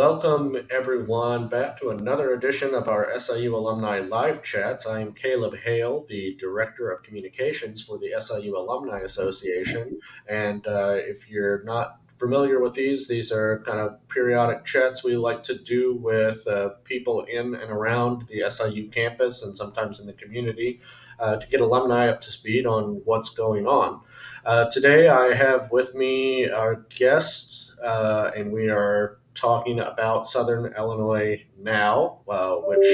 Welcome everyone back to another edition of our SIU Alumni Live Chats. I'm Caleb Hale, the Director of Communications for the SIU Alumni Association. And if you're not familiar with these are kind of periodic chats we like to do with people in and around the SIU campus and sometimes in the community to get alumni up to speed on what's going on. Today I have with me our guests, and we are talking about Southern Illinois Now, which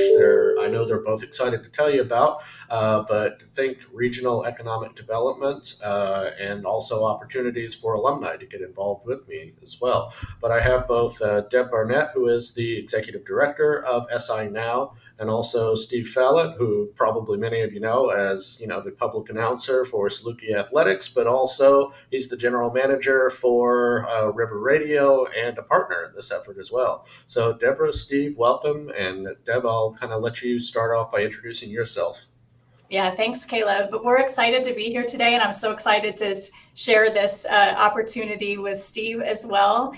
I know they're both excited to tell you about, but think regional economic development and also opportunities for alumni to get involved with me as well. But I have both Deb Barnett, who is the Executive Director of SI Now, and also Steve Falat, who probably many of you know as the public announcer for Saluki Athletics, but also he's the general manager for River Radio and a partner in this effort as well. So Deborah, Steve, welcome, and Deb, I'll kind of let you start off by introducing yourself. Yeah, thanks, Caleb. But we're excited to be here today, and I'm so excited to share this opportunity with Steve as well.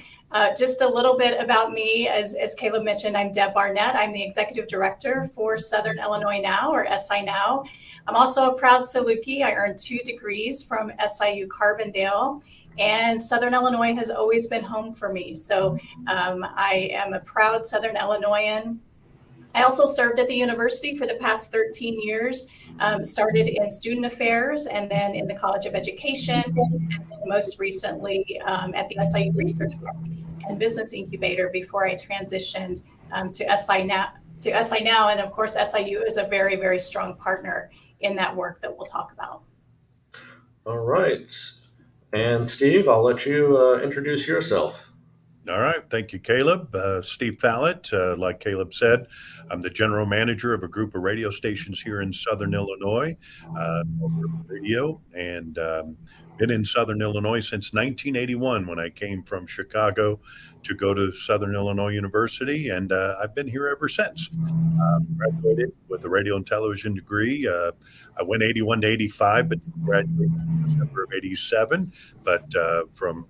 Just a little bit about me, as Caleb mentioned, I'm Deb Barnett. I'm the Executive Director for Southern Illinois Now, or SI Now. I'm also a proud Saluki. I earned 2 degrees from SIU Carbondale, and Southern Illinois has always been home for me. So I am a proud Southern Illinoisan. I also served at the university for the past 13 years, started in student affairs and then in the College of Education, and most recently at the SIU Research Group and Business Incubator before I transitioned to SI Now. And of course, SIU is a very, very strong partner in that work that we'll talk about. All right. And Steve, I'll let you introduce yourself. All right. Thank you, Caleb. Steve Falat, like Caleb said, I'm the general manager of a group of radio stations here in Southern Illinois, radio, and been in Southern Illinois since 1981 when I came from Chicago to go to Southern Illinois University, and I've been here ever since. Graduated with a radio and television degree. I went 81 to 85, but graduated in December of 87. But from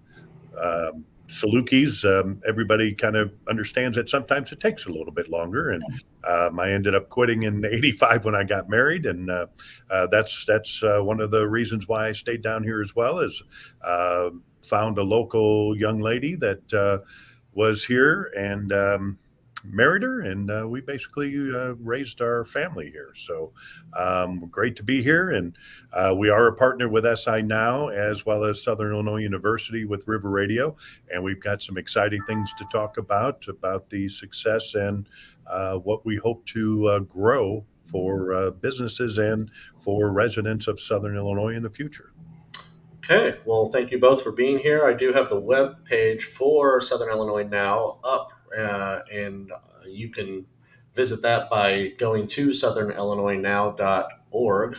Salukis, everybody kind of understands that sometimes it takes a little bit longer, and I ended up quitting in 85 when I got married, and that's one of the reasons why I stayed down here as well, is found a local young lady that was here and married her, and we basically raised our family here. So great to be here, and we are a partner with SI Now as well as Southern Illinois University with River Radio, and we've got some exciting things to talk about the success and what we hope to grow for businesses and for residents of Southern Illinois in the future. Okay, well, thank you both for being here. I do have the web page for Southern Illinois Now up, and you can visit that by going to southernillinoisnow.org.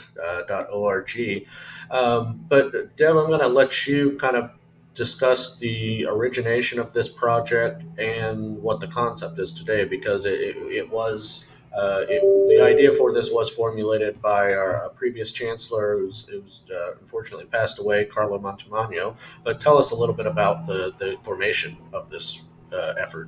But Deb, I'm going to let you kind of discuss the origination of this project and what the concept is today, because the idea for this was formulated by our previous chancellor, who's unfortunately passed away, Carlo Montemagno. But tell us a little bit about the formation of this effort.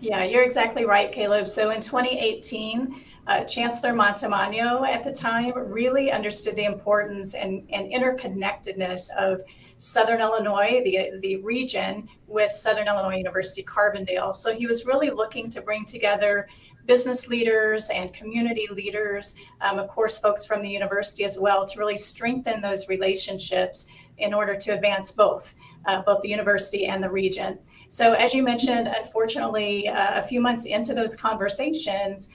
Yeah, you're exactly right, Caleb. So in 2018, Chancellor Montemagno at the time really understood the importance and interconnectedness of Southern Illinois, the region, with Southern Illinois University Carbondale. So he was really looking to bring together business leaders and community leaders, of course, folks from the university as well, to really strengthen those relationships in order to advance both the university and the region. So as you mentioned, unfortunately, a few months into those conversations,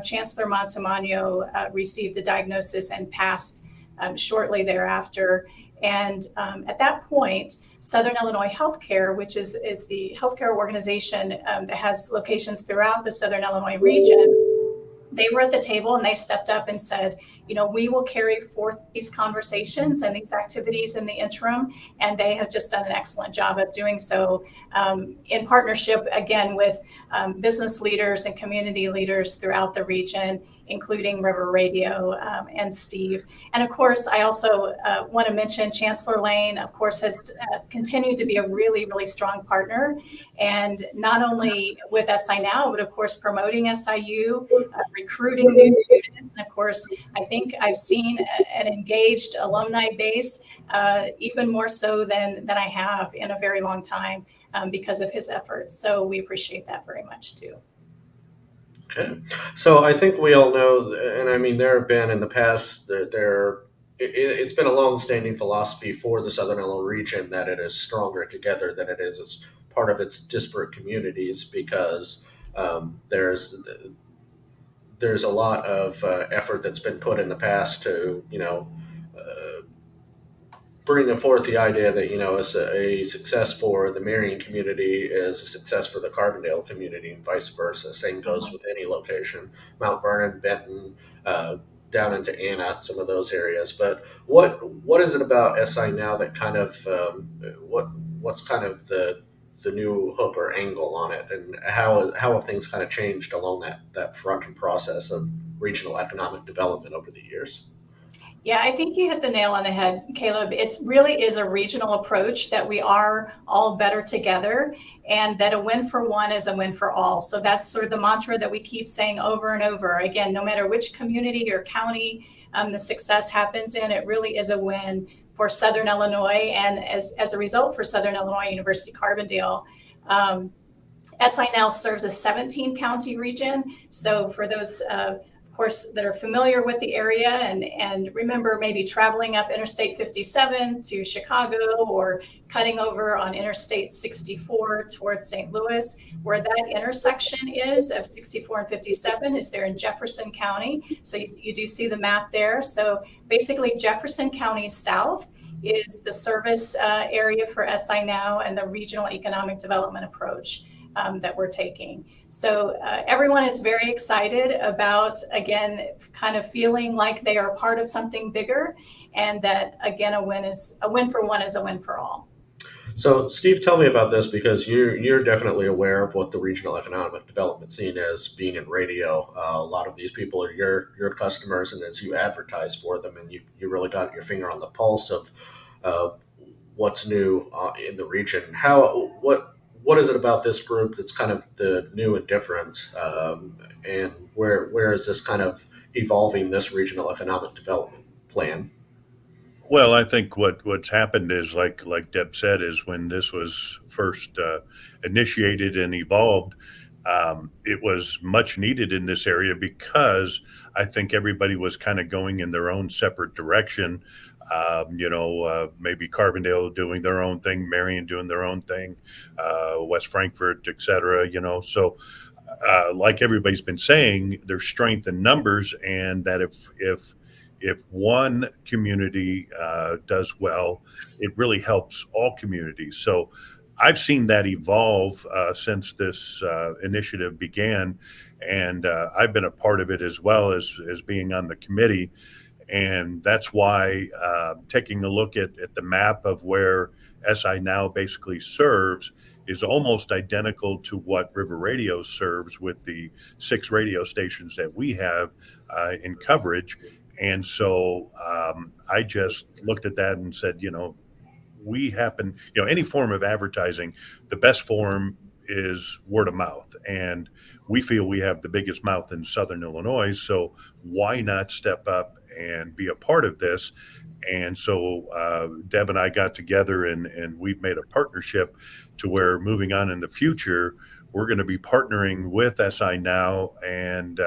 Chancellor Montemagno received a diagnosis and passed shortly thereafter. And at that point, Southern Illinois Healthcare, which is the healthcare organization that has locations throughout the Southern Illinois region, they were at the table and they stepped up and said, we will carry forth these conversations and these activities in the interim. And they have just done an excellent job of doing so in partnership, again, with business leaders and community leaders throughout the region. including River Radio and Steve. And of course, I also want to mention Chancellor Lane, of course, has continued to be a really, really strong partner. And not only with SI Now, but of course, promoting SIU, recruiting new students. And of course, I think I've seen an engaged alumni base even more so than I have in a very long time because of his efforts. So we appreciate that very much too. Okay. So I think we all know, and I mean, there have been in the past, it's been a long-standing philosophy for the Southern Illinois region that it is stronger together than it is as part of its disparate communities because there's a lot of effort that's been put in the past to, bringing forth the idea that a success for the Marion community is a success for the Carbondale community, and vice versa. Same goes with any location, Mount Vernon, Benton, down into Anna, some of those areas. But what is it about SI Now that kind of what's kind of the new hook or angle on it, and how have things kind of changed along that front and process of regional economic development over the years? Yeah, I think you hit the nail on the head, Caleb. It really is a regional approach that we are all better together and that a win for one is a win for all. So that's sort of the mantra that we keep saying over and over. Again, no matter which community or county the success happens in, it really is a win for Southern Illinois. And as a result for Southern Illinois University Carbondale, SI Now serves a 17 county region. So for those of course, that are familiar with the area and remember maybe traveling up Interstate 57 to Chicago or cutting over on Interstate 64 towards St. Louis, where that intersection is of 64 and 57 is there in Jefferson County. So you do see the map there. So basically Jefferson County South is the service area for SI Now and the regional economic development approach that we're taking. So everyone is very excited about, again, kind of feeling like they are part of something bigger and that, again, a win for one is a win for all. So, Steve, tell me about this because you're definitely aware of what the regional economic development scene is, being in radio. A lot of these people are your customers, and as you advertise for them, and you really got your finger on the pulse of what's new in the region. What is it about this group that's kind of the new and different, and where is this kind of evolving this regional economic development plan? Well, I think what's happened is like Deb said, is when this was first initiated and evolved, it was much needed in this area because I think everybody was kind of going in their own separate direction. Maybe Carbondale doing their own thing, Marion doing their own thing, West Frankfort, et cetera. So like everybody's been saying, there's strength in numbers, and that if one community does well, it really helps all communities. So I've seen that evolve since this initiative began, and I've been a part of it as well as being on the committee. And that's why taking a look at the map of where SI Now basically serves is almost identical to what River Radio serves with the 6 radio stations that we have in coverage. And so I just looked at that and said, any form of advertising, the best form is word of mouth. And we feel we have the biggest mouth in Southern Illinois. So why not step up and be a part of this? And so Deb and I got together and we've made a partnership to where moving on in the future, we're going to be partnering with SI Now, and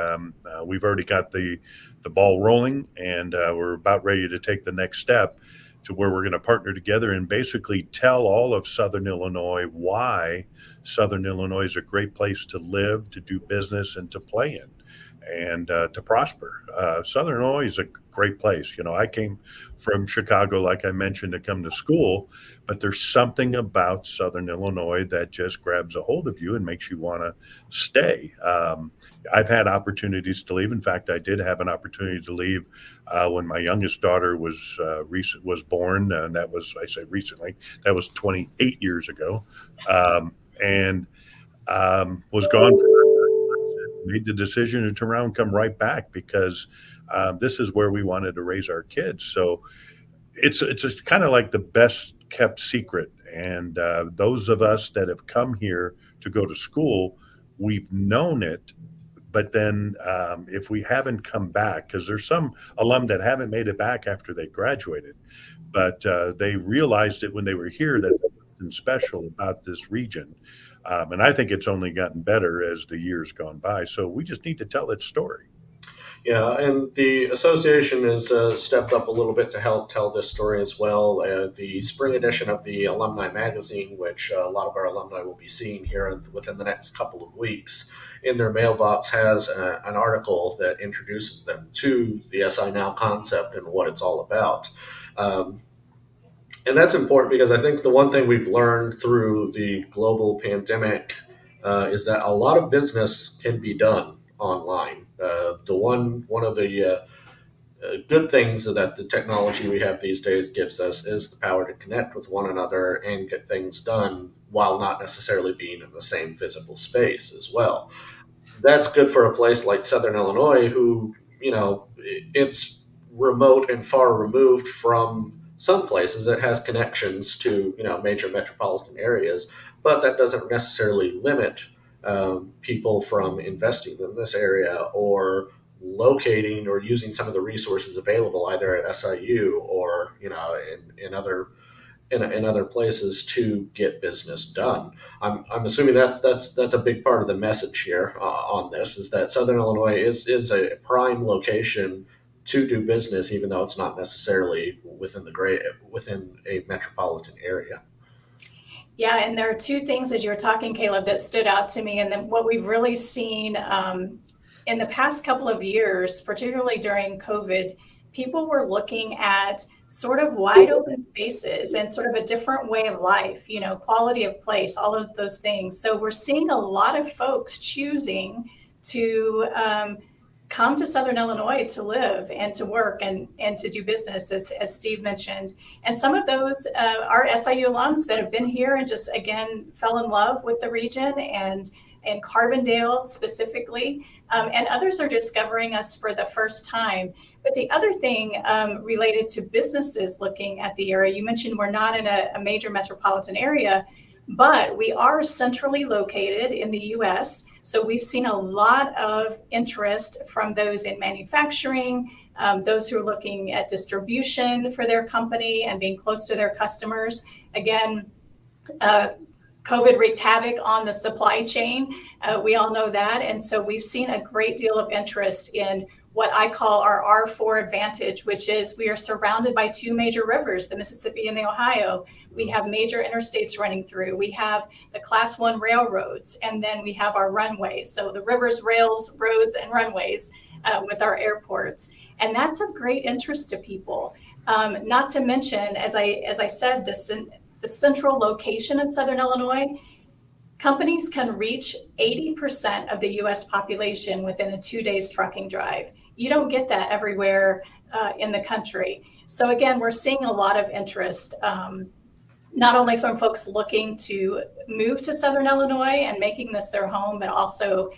we've already got the ball rolling, and we're about ready to take the next step to where we're going to partner together and basically tell all of Southern Illinois why Southern Illinois is a great place to live, to do business, and to play in, and to prosper. Southern Illinois is a great place. I came from Chicago, like I mentioned, to come to school, but there's something about Southern Illinois that just grabs a hold of you and makes you want to stay. I've had opportunities to leave. In fact, I did have an opportunity to leave when my youngest daughter was born, and that was, I say recently, that was 28 years ago, and was gone for made the decision to turn around and come right back because this is where we wanted to raise our kids. So it's kind of like the best kept secret. And those of us that have come here to go to school, we've known it. But then if we haven't come back, because there's some alum that haven't made it back after they graduated, but they realized it when they were here that there's something special about this region. And I think it's only gotten better as the years gone by. So we just need to tell its story. Yeah, and the association has stepped up a little bit to help tell this story as well. The spring edition of the Alumni magazine, which a lot of our alumni will be seeing here within the next couple of weeks, in their mailbox has an article that introduces them to the SI Now concept and what it's all about. Um, and that's important because I think the one thing we've learned through the global pandemic is that a lot of business can be done online. One of the good things that the technology we have these days gives us is the power to connect with one another and get things done while not necessarily being in the same physical space as well. That's good for a place like Southern Illinois, who, it's remote and far removed from some places. It has connections to, major metropolitan areas, but that doesn't necessarily limit people from investing in this area or locating or using some of the resources available either at SIU or, in other places to get business done. I'm assuming that's a big part of the message here on this is that Southern Illinois is a prime location to do business, even though it's not necessarily within a metropolitan area. Yeah, and there are two things as you were talking, Caleb, that stood out to me, and then what we've really seen in the past couple of years, particularly during COVID, people were looking at sort of wide open spaces and sort of a different way of life, quality of place, all of those things. So we're seeing a lot of folks choosing to come to Southern Illinois to live and to work and to do business, as Steve mentioned. And some of those are SIU alums that have been here and just, again, fell in love with the region and Carbondale specifically. And others are discovering us for the first time. But the other thing related to businesses looking at the area, you mentioned we're not in a major metropolitan area, but we are centrally located in the US. So we've seen a lot of interest from those in manufacturing, those who are looking at distribution for their company and being close to their customers. Again, COVID wreaked havoc on the supply chain. We all know that. And so we've seen a great deal of interest in what I call our R4 advantage, which is we are surrounded by two major rivers, the Mississippi and the Ohio. We have major interstates running through. We have the Class 1 railroads, and then we have our runways. So the rivers, rails, roads, and runways with our airports. And that's of great interest to people. Not to mention, as I said, the central location of Southern Illinois, companies can reach 80% of the US population within a 2 days trucking drive. You don't get that everywhere in the country. So again, we're seeing a lot of interest, not only from folks looking to move to Southern Illinois and making this their home, but also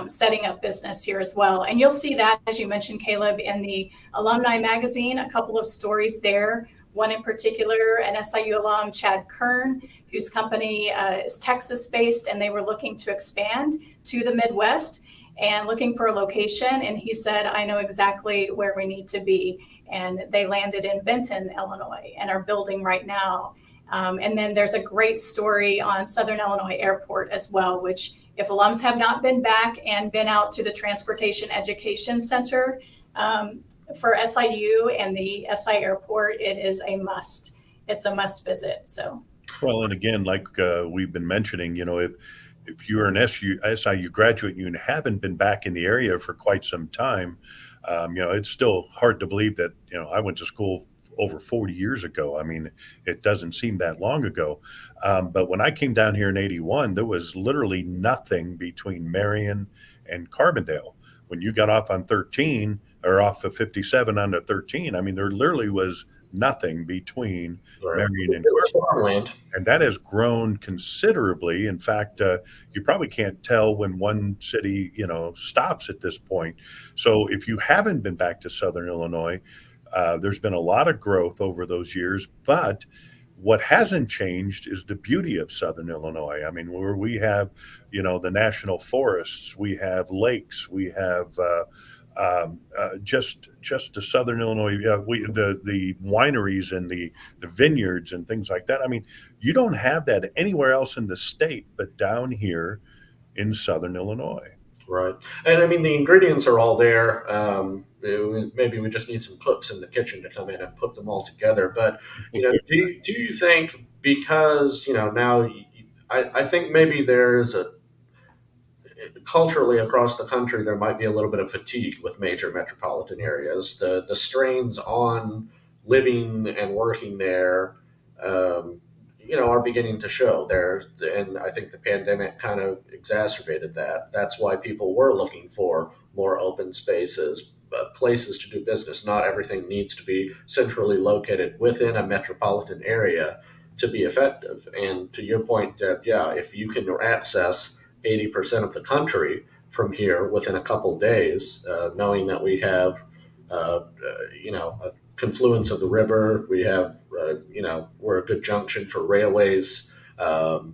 setting up business here as well. And you'll see that, as you mentioned, Caleb, in the Alumni magazine, a couple of stories there. One in particular, an SIU alum, Chad Kern, whose company is Texas-based, and they were looking to expand to the Midwest and looking for a location. And he said, I know exactly where we need to be. And they landed in Benton, Illinois, and are building right now. And then there's a great story on Southern Illinois Airport as well, which if alums have not been back and been out to the Transportation Education Center, for SIU and the SI Airport, it is a must. It's a must visit. So, well, and again, like we've been mentioning, if you're an SIU graduate and you haven't been back in the area for quite some time, it's still hard to believe that, I went to school over 40 years ago. I mean, it doesn't seem that long ago. But when I came down here in 81, there was literally nothing between Marion and Carbondale. When you got off on 13, or off of 57 onto 13. I mean, there literally was nothing between Right. Marion and It was Corbin. farmland. And that has grown considerably. In fact, you probably can't tell when one city, stops at this point. So if you haven't been back to Southern Illinois, there's been a lot of growth over those years. But what hasn't changed is the beauty of Southern Illinois. I mean, where we have, the national forests, we have lakes, we have just the Southern Illinois, the wineries and the vineyards and things like that. I mean, you don't have that anywhere else in the state but down here in Southern Illinois. Right. And I mean, the ingredients are all there. Maybe we just need some cooks in the kitchen to come in and put them all together. But, do you think because, now I think maybe there's culturally across the country, there might be a little bit of fatigue with major metropolitan areas. The strains on living and working there, are beginning to show there, and I think the pandemic kind of exacerbated that. That's why people were looking for more open spaces, places to do business. Not everything needs to be centrally located within a metropolitan area to be effective. And to your point, Deb, yeah, if you can access 80% of the country from here within a couple days, knowing that we have, a confluence of the river, we have, we're a good junction for railways, and,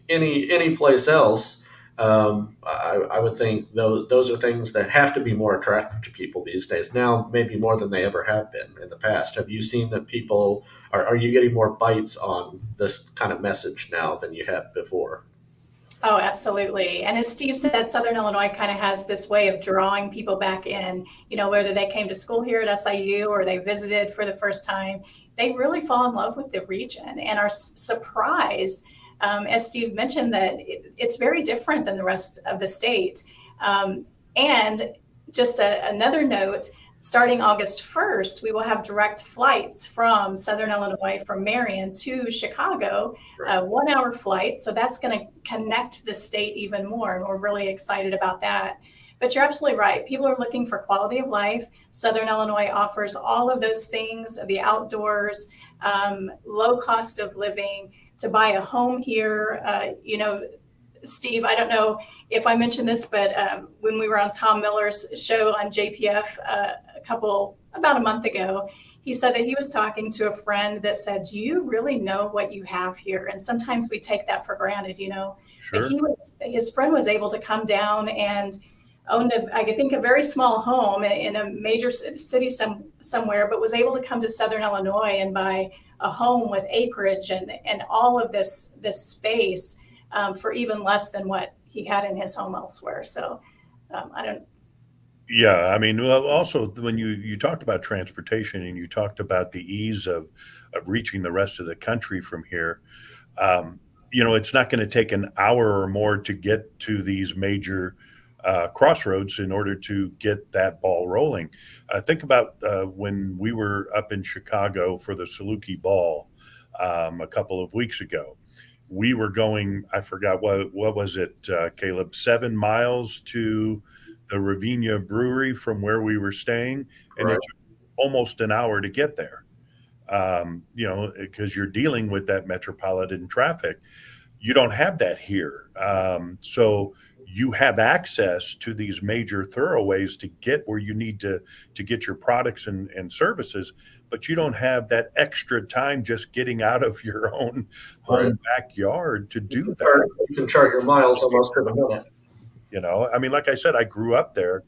any place else, I would think those are things that have to be more attractive to people these days. Now, maybe more than they ever have been in the past. Have you seen that people are you getting more bites on this kind of message now than you had before? Oh, absolutely. And as Steve said, Southern Illinois kind of has this way of drawing people back in, whether they came to school here at SIU or they visited for the first time, they really fall in love with the region and are surprised, as Steve mentioned, that it's very different than the rest of the state. And just another note, starting August 1st, we will have direct flights from Southern Illinois, from Marion to Chicago, a 1-hour flight. So that's going to connect the state even more. And we're really excited about that. But you're absolutely right. People are looking for quality of life. Southern Illinois offers all of those things, the outdoors, low cost of living, to buy a home here. Steve, I don't know if I mentioned this, but when we were on Tom Miller's show on JPF about a month ago, he said that he was talking to a friend that said, "Do you really know what you have here?" And sometimes we take that for granted, Sure. But his friend was able to come down and owned I think a very small home in a major city somewhere, but was able to come to Southern Illinois and buy a home with acreage and all of this space for even less than what he had in his home elsewhere. So I don't. Yeah, I mean, well, also when you talked about transportation and you talked about the ease of reaching the rest of the country from here, it's not going to take an hour or more to get to these major crossroads in order to get that ball rolling. Think about when we were up in Chicago for the Saluki Ball a couple of weeks ago. We were going, I forgot what was it, Caleb, 7 miles to the Ravinia Brewery from where we were staying, and Right. it took almost an hour to get there. Because you're dealing with that metropolitan traffic. You don't have that here. So you have access to these major thoroughways to get where you need to get your products and services, but you don't have that extra time just getting out of your own Right. home backyard to do that. You can chart your miles almost to the minute. I mean, like I said, I grew up there,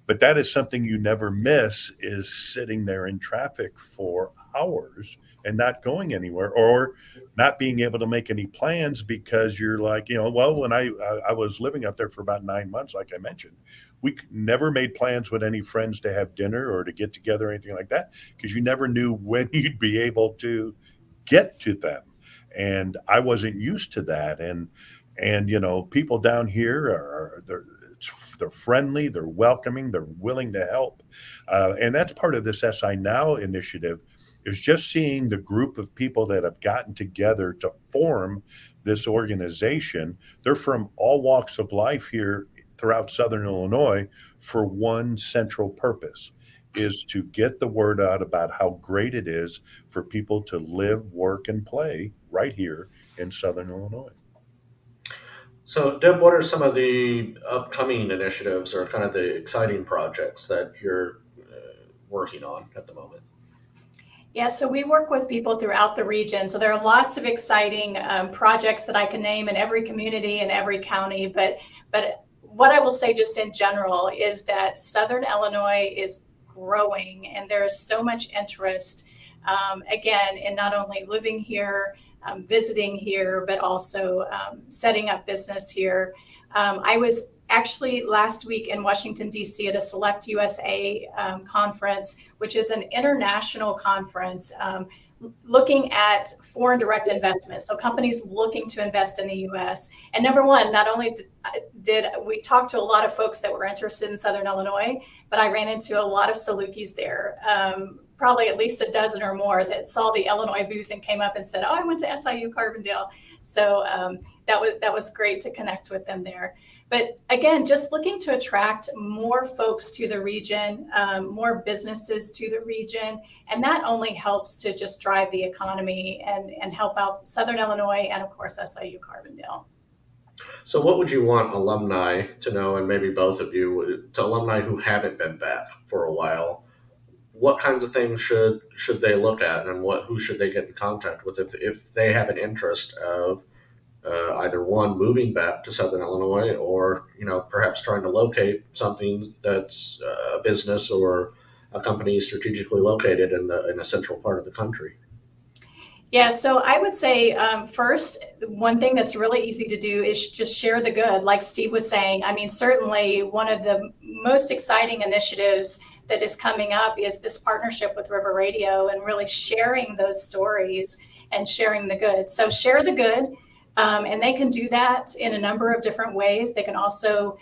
but that is something you never miss, is sitting there in traffic for hours and not going anywhere, or not being able to make any plans because you're like, well, when I was living out there for about 9 months, like I mentioned, we never made plans with any friends to have dinner or to get together or anything like that, because you never knew when you'd be able to get to them. And I wasn't used to that. And people down here they're friendly, they're welcoming, they're willing to help. And that's part of this SI Now initiative, is just seeing the group of people that have gotten together to form this organization. They're from all walks of life here throughout Southern Illinois for one central purpose, is to get the word out about how great it is for people to live, work, and play right here in Southern Illinois. So, Deb, what are some of the upcoming initiatives or kind of the exciting projects that you're working on at the moment? Yeah, so we work with people throughout the region. So there are lots of exciting projects that I can name in every community and every county. But what I will say just in general is that Southern Illinois is growing, and there is so much interest, again, in not only living here, visiting here, but also setting up business here. I was actually last week in Washington, D.C. at a Select USA conference, which is an international conference looking at foreign direct investment. So companies looking to invest in the U.S. And number one, not only did we talk to a lot of folks that were interested in Southern Illinois, but I ran into a lot of Salukis there. Probably at least a dozen or more that saw the Illinois booth and came up and said, "Oh, I went to SIU Carbondale." So that was great to connect with them there. But again, just looking to attract more folks to the region, more businesses to the region, and that only helps to just drive the economy and help out Southern Illinois and of course SIU Carbondale. So, what would you want alumni to know, and maybe both of you, to alumni who haven't been back for a while? What kinds of things should they look at, and who should they get in contact with if they have an interest of either one moving back to Southern Illinois, or perhaps trying to locate something that's a business or a company strategically located in a central part of the country? Yeah, so I would say first, one thing that's really easy to do is just share the good, like Steve was saying. I mean, certainly one of the most exciting initiatives that is coming up is this partnership with River Radio and really sharing those stories and sharing the good. So share the good, and they can do that in a number of different ways. They can also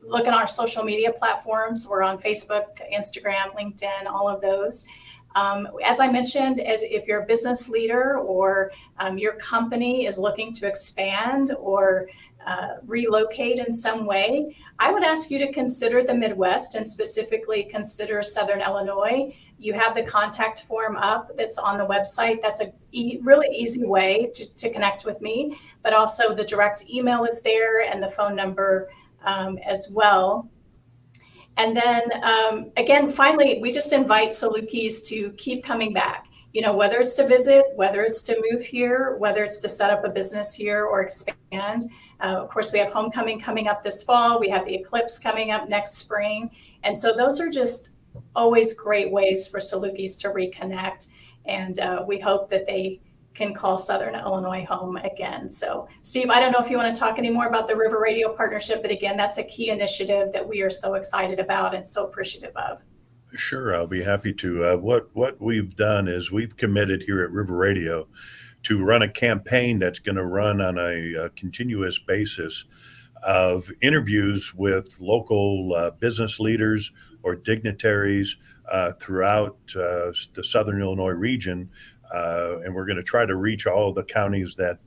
look at our social media platforms. We're on Facebook, Instagram, LinkedIn, all of those. As I mentioned, as if you're a business leader or your company is looking to expand or relocate in some way, I would ask you to consider the Midwest and specifically consider Southern Illinois. You have the contact form up that's on the website. That's a really easy way to connect with me, but also the direct email is there and the phone number as well. And then again, finally, we just invite Salukis to keep coming back, whether it's to visit, whether it's to move here, whether it's to set up a business here or expand. Of course, we have homecoming coming up this fall. We have the eclipse coming up next spring. And so those are just always great ways for Salukis to reconnect. And we hope that they can call Southern Illinois home again. So, Steve, I don't know if you want to talk any more about the River Radio partnership, but again, that's a key initiative that we are so excited about and so appreciative of. Sure, I'll be happy to. What we've done is we've committed here at River Radio to run a campaign that's going to run on a continuous basis of interviews with local business leaders or dignitaries throughout the Southern Illinois region. And we're going to try to reach all of the counties that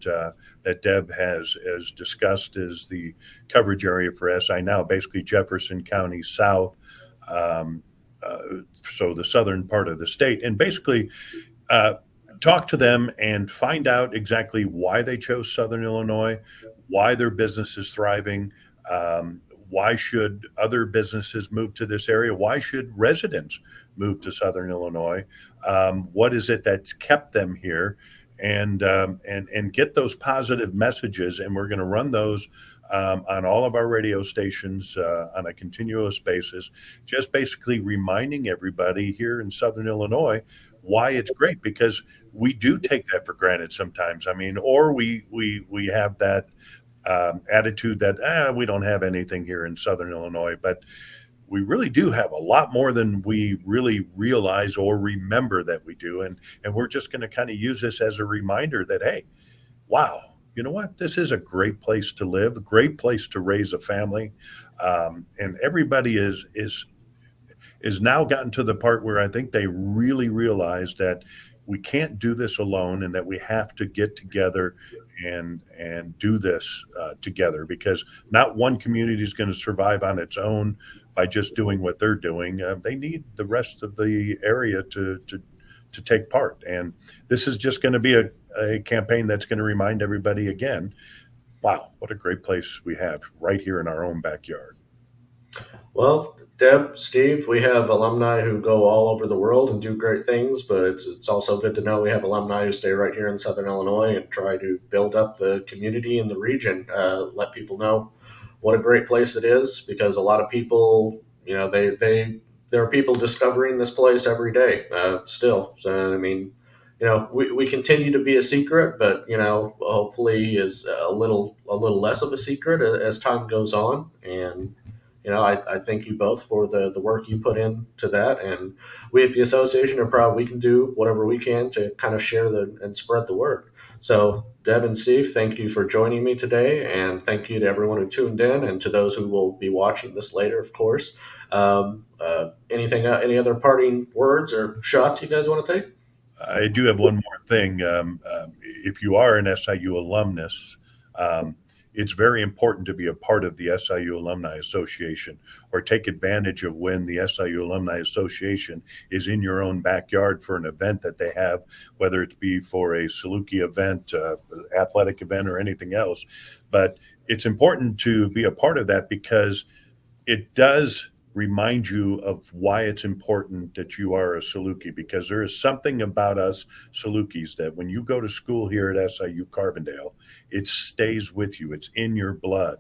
Deb has discussed as the coverage area for SI now, basically Jefferson County South, so the southern part of the state, and basically talk to them and find out exactly why they chose Southern Illinois, why their business is thriving, why should other businesses move to this area, why should residents move to Southern Illinois, what is it that's kept them here, and get those positive messages. And we're going to run those on all of our radio stations on a continuous basis, just basically reminding everybody here in Southern Illinois why it's great, because we do take that for granted sometimes. I mean, or we have that attitude that we don't have anything here in Southern Illinois, but we really do have a lot more than we really realize or remember that we do. And we're just going to kind of use this as a reminder that, hey, wow, you know what? This is a great place to live, a great place to raise a family. And everybody is now gotten to the part where I think they really realize that we can't do this alone, and that we have to get together and do this together, because not one community is going to survive on its own by just doing what they're doing. They need the rest of the area to take part. And this is just going to be a campaign that's going to remind everybody again, wow, what a great place we have right here in our own backyard. Well, Deb, Steve, we have alumni who go all over the world and do great things, but it's also good to know we have alumni who stay right here in Southern Illinois and try to build up the community in the region. Let people know what a great place it is, because a lot of people, there are people discovering this place every day still. So I mean, we continue to be a secret, but hopefully is a little less of a secret as time goes on. And I thank you both for the work you put into that. And we at the association are proud we can do whatever we can to kind of share and spread the word. So, Deb and Steve, thank you for joining me today. And thank you to everyone who tuned in and to those who will be watching this later, of course. Any other parting words or shots you guys want to take? I do have one more thing. If you are an SIU alumnus, it's very important to be a part of the SIU Alumni Association, or take advantage of when the SIU Alumni Association is in your own backyard for an event that they have, whether it be for a Saluki event, athletic event, or anything else. But it's important to be a part of that, because it does remind you of why it's important that you are a Saluki, because there is something about us Salukis that when you go to school here at SIU Carbondale, it stays with you. It's in your blood.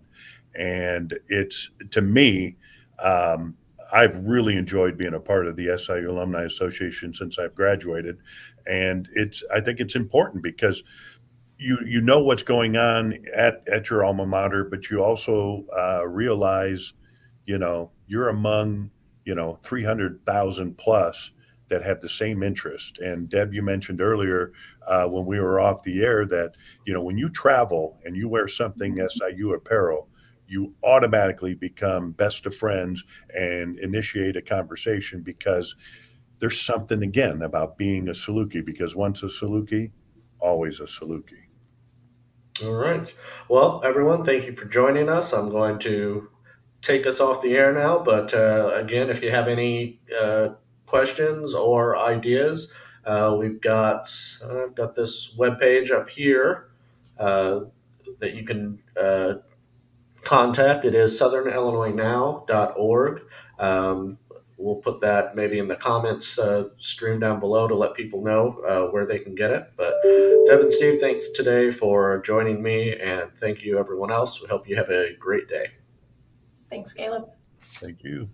And it's, to me, I've really enjoyed being a part of the SIU Alumni Association since I've graduated. And I think it's important, because you know what's going on at your alma mater, but you also realize you're among 300,000 plus that have the same interest. And Deb, you mentioned earlier when we were off the air that when you travel and you wear something SIU apparel, you automatically become best of friends and initiate a conversation, because there's something, again, about being a Saluki, because once a Saluki, always a Saluki. All right. Well, everyone, thank you for joining us. I'm going to take us off the air now. But again, if you have any questions or ideas, I've got this webpage up here that you can contact. It is southernillinoisnow.org. We'll put that maybe in the comments stream down below to let people know where they can get it. But Deb and Steve, thanks today for joining me, and thank you everyone else. We hope you have a great day. Thanks, Caleb. Thank you.